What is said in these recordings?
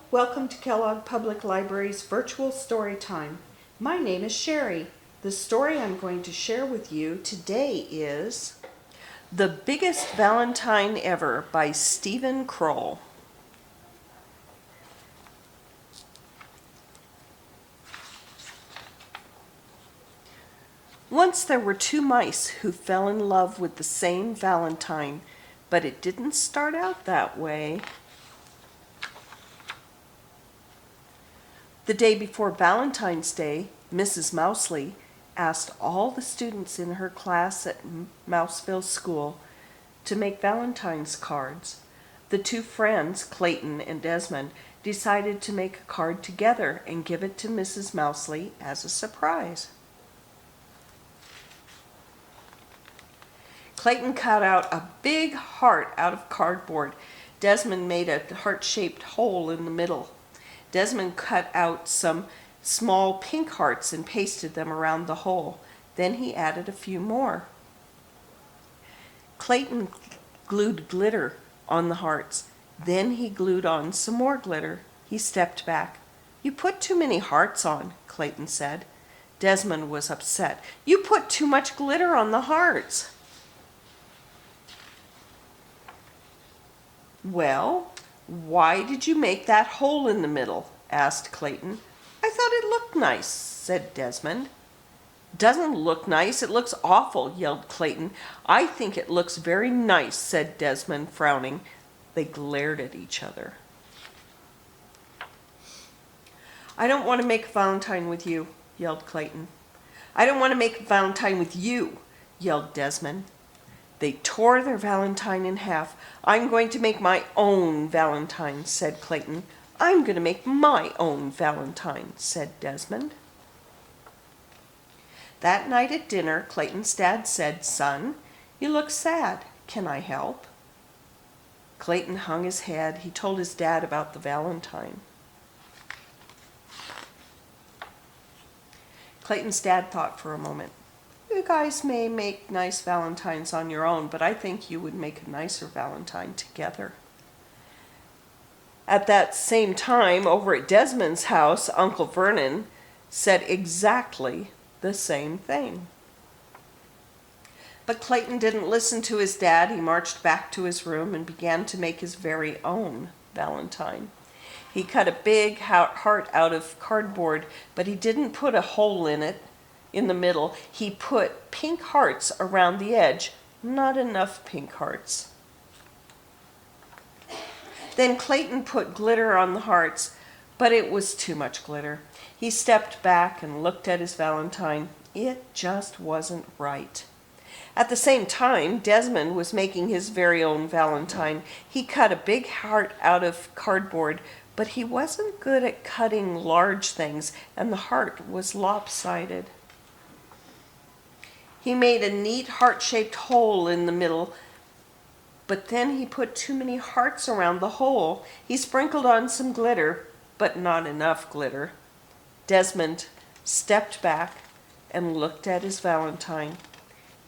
Welcome to Kellogg Public Library's virtual story time. My name is Sherry. The story I'm going to share with you today is The Biggest Valentine Ever by Steven Kroll. Once there were two mice who fell in love with the same Valentine, but it didn't start out that way. The day before Valentine's Day, Mrs. Mousley asked all the students in her class at Mouseville School to make Valentine's cards. The two friends, Clayton and Desmond, decided to make a card together and give it to Mrs. Mousley as a surprise. Clayton cut out a big heart out of cardboard. Desmond made a heart-shaped hole in the middle. Desmond cut out some small pink hearts and pasted them around the hole. Then he added a few more. Clayton glued glitter on the hearts. Then he glued on some more glitter. He stepped back. "You put too many hearts on," Clayton said. Desmond was upset. "You put too much glitter on the hearts." "Well, why did you make that hole in the middle?" asked Clayton. "I thought it looked nice," said Desmond. "Doesn't look nice, it looks awful," yelled Clayton. "I think it looks very nice," said Desmond, frowning. They glared at each other. "I don't want to make a Valentine with you," yelled Clayton. "I don't want to make a Valentine with you," yelled Desmond. They tore their Valentine in half. "I'm going to make my own Valentine," said Clayton. "I'm going to make my own Valentine," said Desmond. That night at dinner, Clayton's dad said, "Son, you look sad. Can I help?" Clayton hung his head. He told his dad about the Valentine. Clayton's dad thought for a moment. "You guys may make nice Valentines on your own, but I think you would make a nicer Valentine together." At that same time, over at Desmond's house, Uncle Vernon said exactly the same thing. But Clayton didn't listen to his dad. He marched back to his room and began to make his very own Valentine. He cut a big heart out of cardboard, but he didn't put a hole in it in the middle. He put pink hearts around the edge, not enough pink hearts. Then Clayton put glitter on the hearts, but it was too much glitter. He stepped back and looked at his Valentine. It just wasn't right. At the same time, Desmond was making his very own Valentine. He cut a big heart out of cardboard, but he wasn't good at cutting large things, and the heart was lopsided. He made a neat heart-shaped hole in the middle, but then he put too many hearts around the hole. He sprinkled on some glitter, but not enough glitter. Desmond stepped back and looked at his Valentine.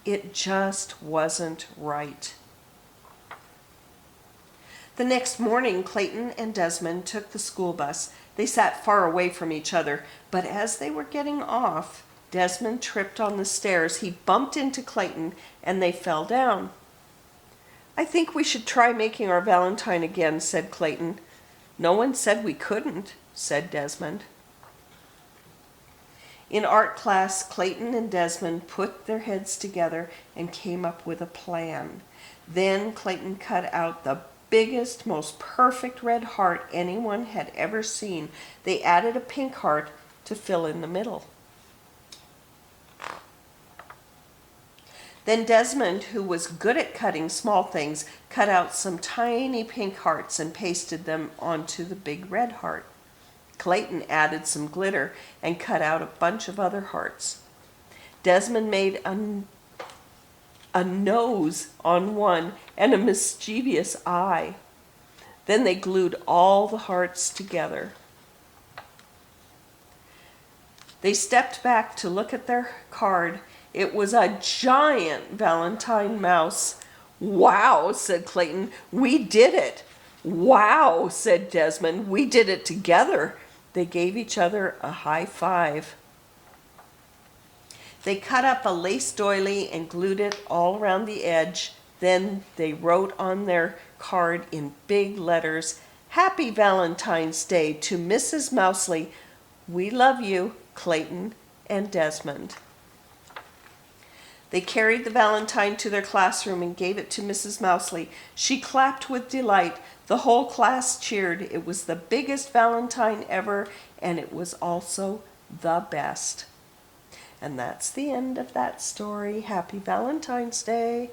It just wasn't right. The next morning, Clayton and Desmond took the school bus. They sat far away from each other, but as they were getting off, Desmond tripped on the stairs. He bumped into Clayton, and they fell down. "I think we should try making our Valentine again," said Clayton. "No one said we couldn't," said Desmond. In art class, Clayton and Desmond put their heads together and came up with a plan. Then Clayton cut out the biggest, most perfect red heart anyone had ever seen. They added a pink heart to fill in the middle. Then Desmond, who was good at cutting small things, cut out some tiny pink hearts and pasted them onto the big red heart. Clayton added some glitter and cut out a bunch of other hearts. Desmond made a nose on one and a mischievous eye. Then they glued all the hearts together. They stepped back to look at their card. It was a giant Valentine mouse. "Wow," said Clayton. "We did it." "Wow," said Desmond, "we did it together." They gave each other a high five. They cut up a lace doily and glued it all around the edge. Then they wrote on their card in big letters, "Happy Valentine's Day to Mrs. Mousley. We love you, Clayton and Desmond." They carried the valentine to their classroom and gave it to Mrs. Mousley. She clapped with delight. The whole class cheered. It was the biggest Valentine ever, and it was also the best. And that's the end of that story. Happy Valentine's Day.